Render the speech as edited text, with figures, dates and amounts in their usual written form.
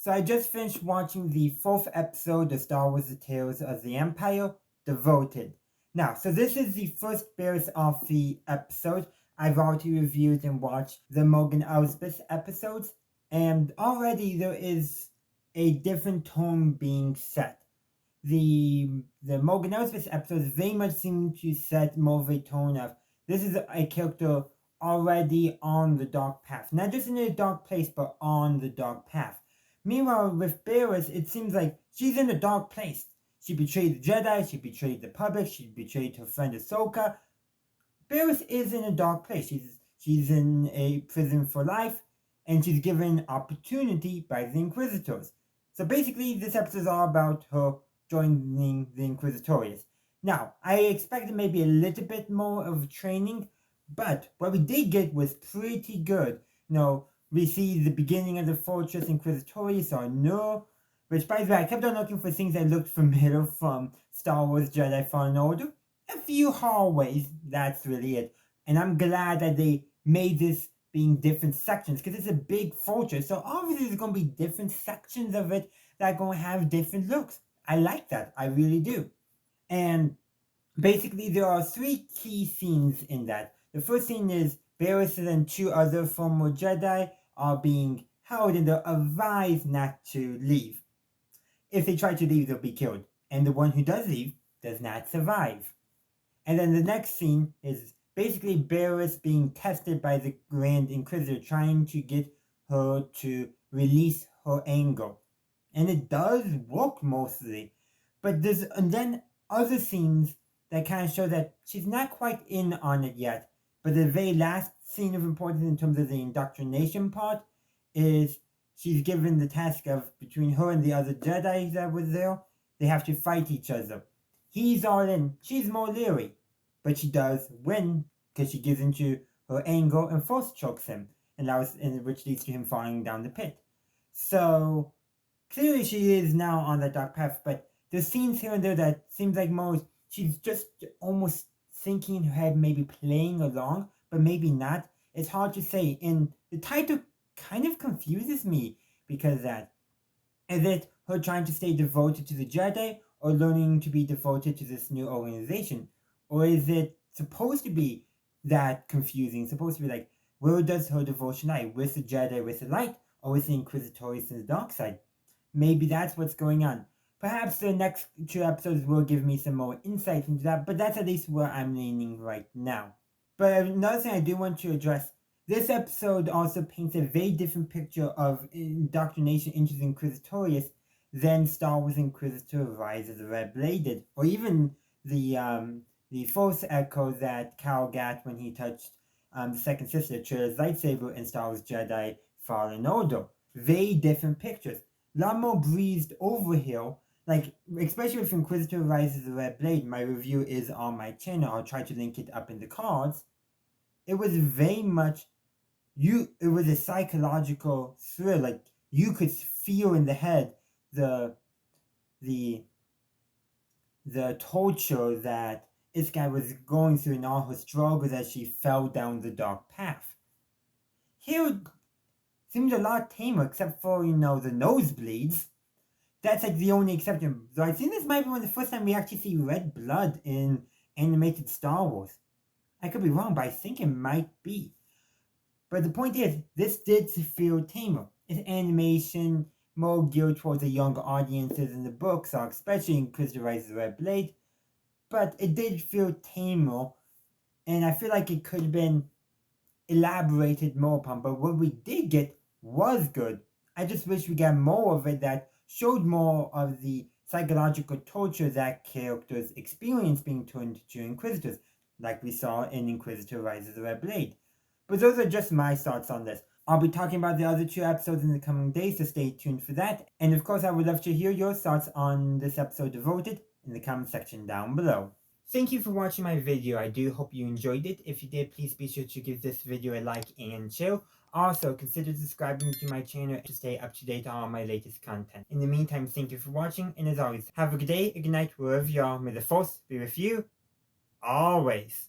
So I just finished watching the fourth episode of Star Wars: The Tales of the Empire, Devoted. Now, so this is the first Barriss Offee episode. I've already reviewed and watched the Morgan Elsbeth episodes, and already there is a different tone being set. The Morgan Elsbeth episodes very much seem to set more of a tone of this is a character already on the dark path. Not just in a dark place, but on the dark path. Meanwhile, with Barriss, it seems like she's in a dark place. She betrayed the Jedi, she betrayed the public, she betrayed her friend Ahsoka. Barriss is in a dark place. She's in a prison for life, and she's given opportunity by the Inquisitors. So basically, this episode is all about her joining the Inquisitorius. Now, I expected maybe a little bit more of training, but what we did get was pretty good. We see the beginning of the Fortress Inquisitorius or no, which by the way, I kept on looking for things that looked familiar from Star Wars Jedi Fallen Order. A few hallways, that's really it. And I'm glad that they made this being different sections, because it's a big fortress, so obviously there's going to be different sections of it that are going to have different looks. I like that, I really do. And basically there are three key scenes in that. The first scene is Barriss and two other former Jedi are being held and they're advised not to leave. If they try to leave, they'll be killed. And the one who does leave does not survive. And then the next scene is basically Barriss being tested by the Grand Inquisitor, trying to get her to release her anger. And it does work mostly. But there's and then other scenes that kind of show that she's not quite in on it yet. But the very last scene of importance in terms of the indoctrination part is she's given the task of, between her and the other Jedi that was there, they have to fight each other. He's all in, she's more leery, but she does win because she gives into her anger and force chokes him, which leads to him falling down the pit. So clearly she is now on the dark path, but there's scenes here and there that seems like she's just almost thinking in her head, maybe playing along, but maybe not. It's hard to say, and the title kind of confuses me because that is it her trying to stay devoted to the Jedi or learning to be devoted to this new organization? Or is it supposed to be that confusing? Supposed to be like, where does her devotion lie? With the Jedi, with the light, or with the Inquisitorius in the dark side? Maybe that's what's going on. Perhaps the next two episodes will give me some more insight into that, but that's at least where I'm leaning right now. But another thing I do want to address, this episode also paints a very different picture of indoctrination into the Inquisitorius than Star Wars Inquisitor Rise of the Red Blade did, or even the Force echo that Cal got when he touched the second sister, Trilla's lightsaber in Star Wars Jedi Fallen Order. Very different pictures. A lot more breezed over here, like especially with Inquisitor Rise of the Red Blade. My review is on my channel. I'll try to link it up in the cards. It was very much it was a psychological thrill. Like you could feel in the head the torture that this guy was going through in all her struggles as she fell down the dark path. Here it seems a lot tamer, except for, the nosebleeds. That's like the only exception. So I think this might be one of the first time we actually see red blood in animated Star Wars. I could be wrong, but I think it might be. But the point is, this did feel tamer. It's animation, more geared towards the younger audiences in the books, or especially in Inquisitor Rise of the Red Blade. But it did feel tamer, and I feel like it could have been elaborated more upon. But what we did get was good. I just wish we got more of it that showed more of the psychological torture that characters experience being turned into Inquisitors, like we saw in Inquisitor Rise of the Red Blade. But those are just my thoughts on this. I'll be talking about the other two episodes in the coming days, so stay tuned for that. And of course, I would love to hear your thoughts on this episode Devoted in the comment section down below. Thank you for watching my video. I do hope you enjoyed it. If you did, please be sure to give this video a like and share. Also, consider subscribing to my channel to stay up to date on all my latest content. In the meantime, thank you for watching, and as always, have a good day, a good night, wherever you are. May the Force be with you, always.